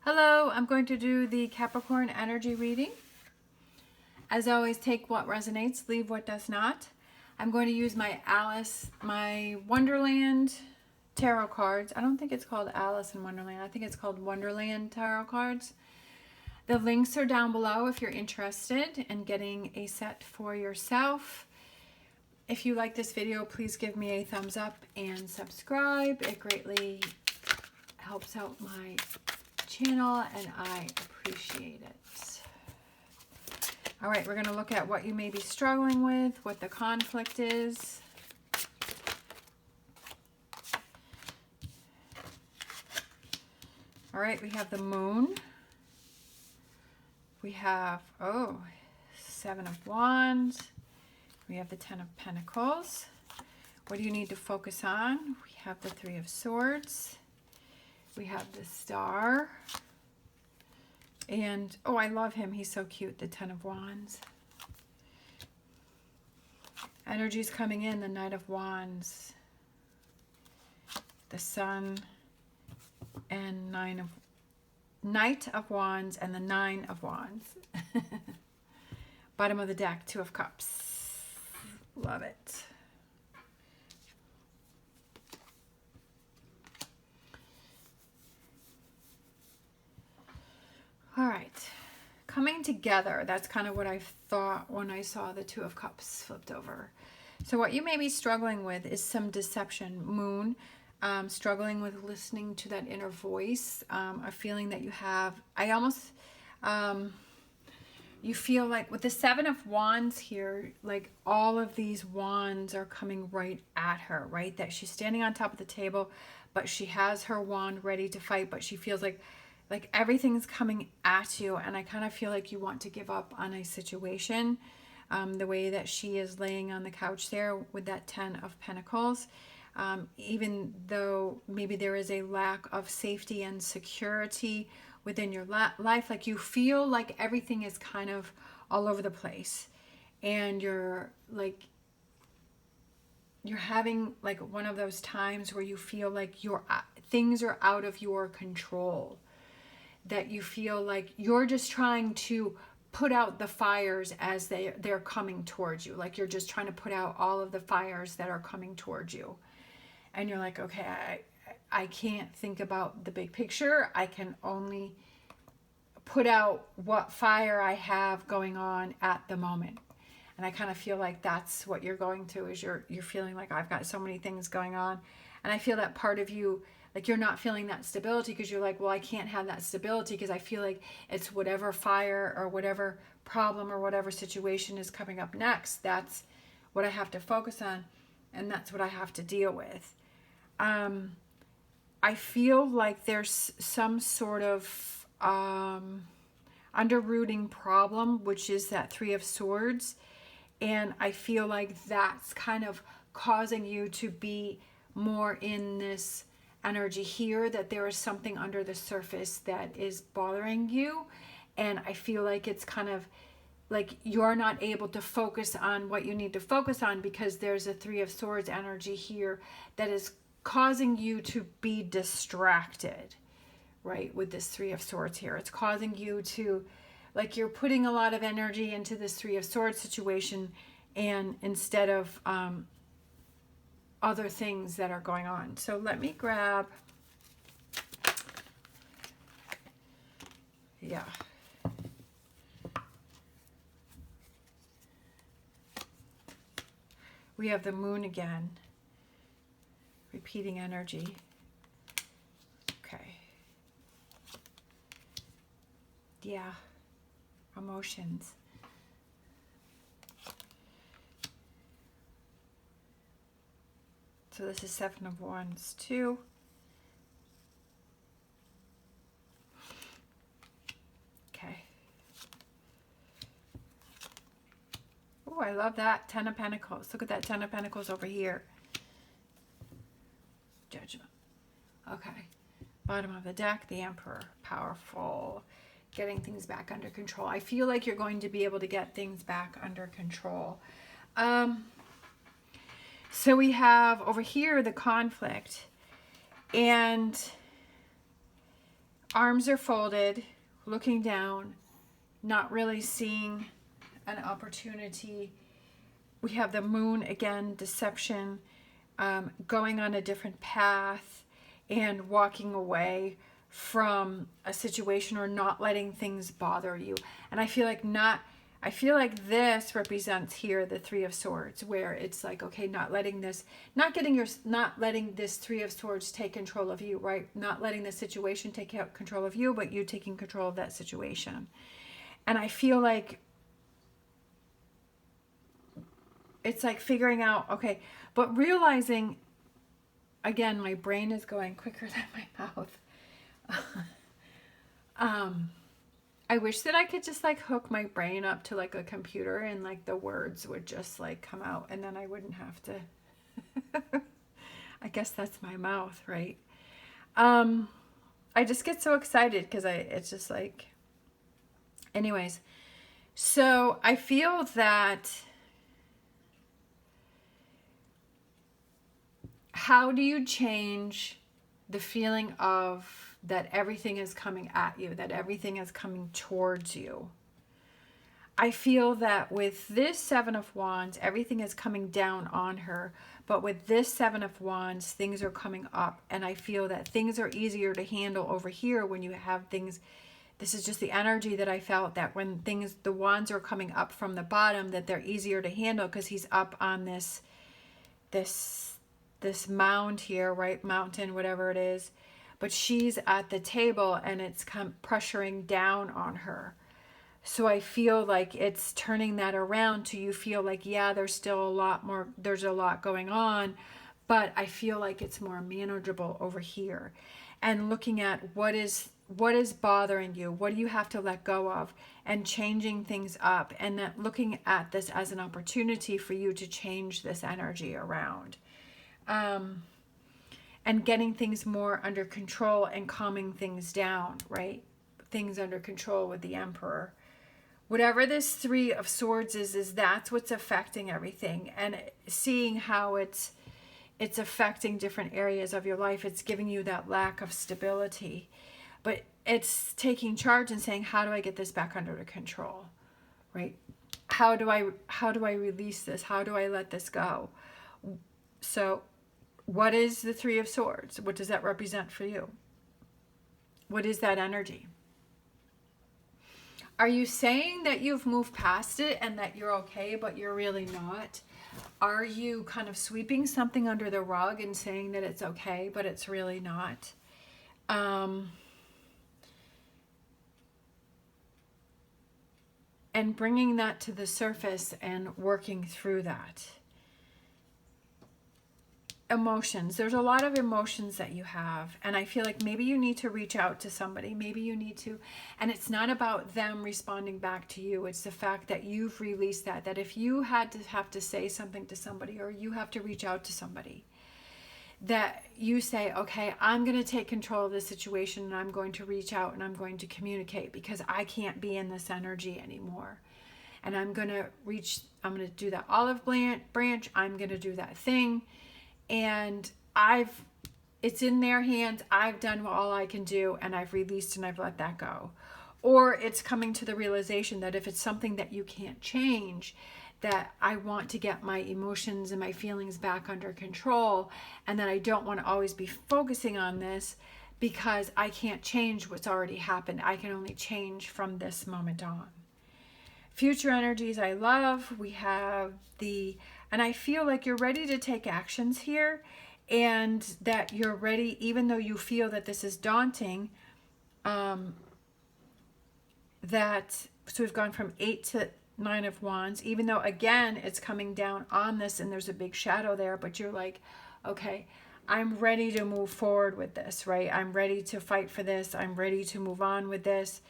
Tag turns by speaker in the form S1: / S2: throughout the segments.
S1: Hello, I'm going to do the Capricorn energy reading. As always, take what resonates, leave what does not. I'm going to use my Wonderland tarot cards. I don't think it's called Alice in Wonderland. I think it's called Wonderland tarot cards. The links are down below if you're interested in getting a set for yourself. If you like this video, please give me a thumbs up and subscribe. It greatly helps out my channel and I appreciate it. All right, we're going to look at what you may be struggling with, what the conflict is. All right, we have the moon. We have, Seven of Wands. We have the Ten of Pentacles. What do you need to focus on? We have the Three of Swords. We have the Star. And, oh, I love him. He's so cute, the Ten of Wands. Energy's coming in, the Knight of Wands. The Sun and Knight of Wands and the Nine of Wands. Bottom of the deck, Two of Cups. Love it. All right, coming together. That's kind of what I thought when I saw the Two of Cups flipped over. So what you may be struggling with is some deception. Moon, struggling with listening to that inner voice, a feeling that you have. You feel like with the Seven of Wands here, like all of these wands are coming right at her, right? That she's standing on top of the table, but she has her wand ready to fight, but she feels like everything's coming at you, and I kind of feel like you want to give up on a situation. The way that she is laying on the couch there with that Ten of Pentacles, even though maybe there is a lack of safety and security within your life, like you feel like everything is kind of all over the place, and you're having like one of those times where you feel like things are out of your control. That you feel like you're just trying to put out the fires as they're coming towards you. Like you're just trying to put out all of the fires that are coming towards you. And you're like, okay, I can't think about the big picture. I can only put out what fire I have going on at the moment. And I kind of feel like that's what you're going through, is you're feeling like I've got so many things going on. And I feel that part of you, like you're not feeling that stability because you're like, well, I can't have that stability because I feel like it's whatever fire or whatever problem or whatever situation is coming up next. That's what I have to focus on, and that's what I have to deal with. I feel like there's some sort of underrooting problem, which is that Three of Swords. And I feel like that's kind of causing you to be more in this energy here, that there is something under the surface that is bothering you. And I feel like it's kind of like you're not able to focus on what you need to focus on because there's a Three of Swords energy here that is causing you to be distracted, right? With this Three of Swords here, it's causing you to, like, you're putting a lot of energy into this Three of Swords situation, and instead of other things that are going on. So let me grab, we have the Moon again, repeating energy. Okay. Yeah. Emotions. So this is Seven of Wands too. Okay. Oh, I love that. Ten of Pentacles. Look at that Ten of Pentacles over here. Judgment. Okay. Bottom of the deck, the Emperor. Powerful. Getting things back under control. I feel like you're going to be able to get things back under control. So we have over here the conflict, and Arms are folded, looking down, not really seeing an opportunity. We have the moon again, deception, going on a different path and walking away from a situation or not letting things bother you. And I feel like this represents here the Three of Swords, where it's like, okay, not letting this Three of Swords take control of you, right? Not letting the situation take control of you, but you taking control of that situation. And I feel like it's like figuring out, okay, but realizing, again, my brain is going quicker than my mouth. I wish that I could just like hook my brain up to like a computer and like the words would just like come out and then I wouldn't have to. I guess that's my mouth, right? I just get so excited because it's just like, anyways. So I feel that, how do you change the feeling of that everything is coming at you, that everything is coming towards you? I feel that with this Seven of Wands, everything is coming down on her. But with this Seven of Wands, things are coming up. And I feel that things are easier to handle over here when you have things. This is just the energy that I felt, that when the wands are coming up from the bottom, that they're easier to handle because he's up on this mound here, right? Mountain, whatever it is. But she's at the table and it's pressuring down on her. So I feel like it's turning that around to, you feel like, yeah, there's a lot going on, but I feel like it's more manageable over here. And looking at what is bothering you, what do you have to let go of, and changing things up, and that looking at this as an opportunity for you to change this energy around. And getting things more under control and calming things down, right? Things under control with the Emperor. Whatever this Three of Swords is that's what's affecting everything. And seeing how it's affecting different areas of your life. It's giving you that lack of stability. But it's taking charge and saying, how do I get this back under control, right? How do I release this? How do I let this go? So what is the Three of Swords? What does that represent for you? What is that energy? Are you saying that you've moved past it and that you're okay, but you're really not? Are you kind of sweeping something under the rug and saying that it's okay, but it's really not? And bringing that to the surface and working through that. Emotions. There's a lot of emotions that you have, and I feel like maybe you need to reach out to somebody. Maybe you need to, and it's not about them responding back to you. It's the fact that you've released that if you have to say something to somebody, or you have to reach out to somebody, that you say, okay, I'm going to take control of the situation and I'm going to reach out and I'm going to communicate because I can't be in this energy anymore. And I'm going to do that olive branch. I'm going to do that thing. And it's in their hands. I've done all I can do and I've released and I've let that go. Or it's coming to the realization that if it's something that you can't change, that I want to get my emotions and my feelings back under control, and that I don't want to always be focusing on this because I can't change what's already happened. I can only change from this moment on. Future energies I love. We have and I feel like you're ready to take actions here, and that you're ready, even though you feel that this is daunting, so we've gone from 8 to 9 of Wands, even though again it's coming down on this and there's a big shadow there, but you're like, okay, I'm ready to move forward with this, right? I'm ready to fight for this. I'm ready to move on with this,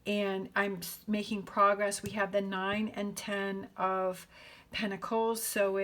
S1: and I'm making progress. We have the 9 and 10 of Pentacles, so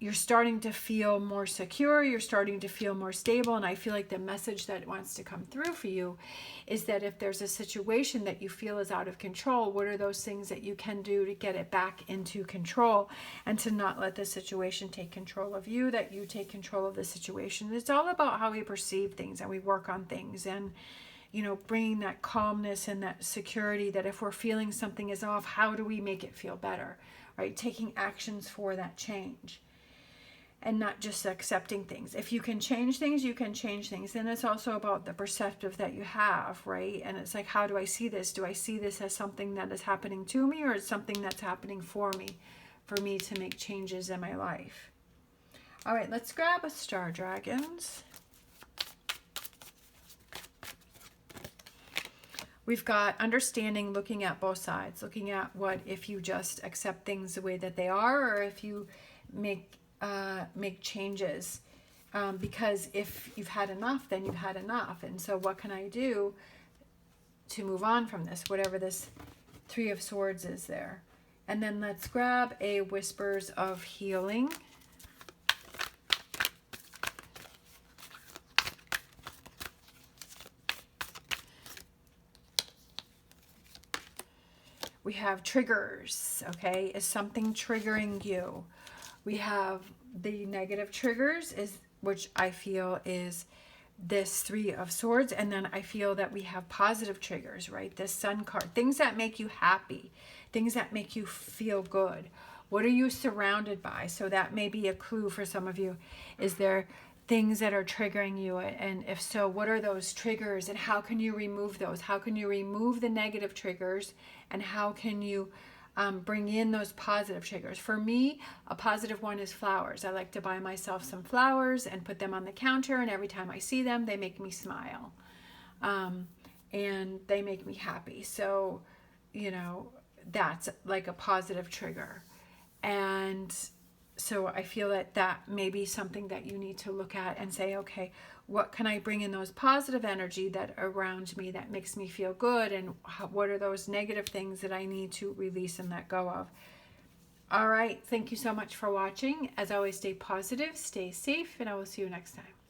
S1: you're starting to feel more secure, you're starting to feel more stable, and I feel like the message that wants to come through for you is that if there's a situation that you feel is out of control, what are those things that you can do to get it back into control and to not let the situation take control of you, that you take control of the situation. It's all about how we perceive things and we work on things, and you know, bringing that calmness and that security that if we're feeling something is off, how do we make it feel better, right? Taking actions for that change and not just accepting things. If you can change things, you can change things. Then it's also about the perspective that you have, right? And it's like, how do I see this? Do I see this as something that is happening to me, or is something that's happening for me to make changes in my life? All right, let's grab a Star Dragons. We've got understanding, looking at both sides, looking at what if you just accept things the way that they are, or if you make changes, because if you've had enough, then you've had enough. And so what can I do to move on from this, whatever this Three of Swords is there? And then let's grab a Whispers of Healing. We have triggers, okay? Is something triggering you? We have the negative triggers, which I feel is this Three of Swords. And then I feel that we have positive triggers, right? This Sun card, things that make you happy, things that make you feel good. What are you surrounded by? So that may be a clue for some of you. Is there things that are triggering you? And if so, what are those triggers, and how can you remove those? How can you remove the negative triggers, and how can you bring in those positive triggers? For me, a positive one is flowers. I like to buy myself some flowers and put them on the counter, and every time I see them, they make me smile. And they make me happy. So, you know, that's like a positive trigger. And so I feel that that may be something that you need to look at and say, okay, what can I bring in those positive energy that around me that makes me feel good? And what are those negative things that I need to release and let go of? All right. Thank you so much for watching. As always, stay positive, stay safe, and I will see you next time.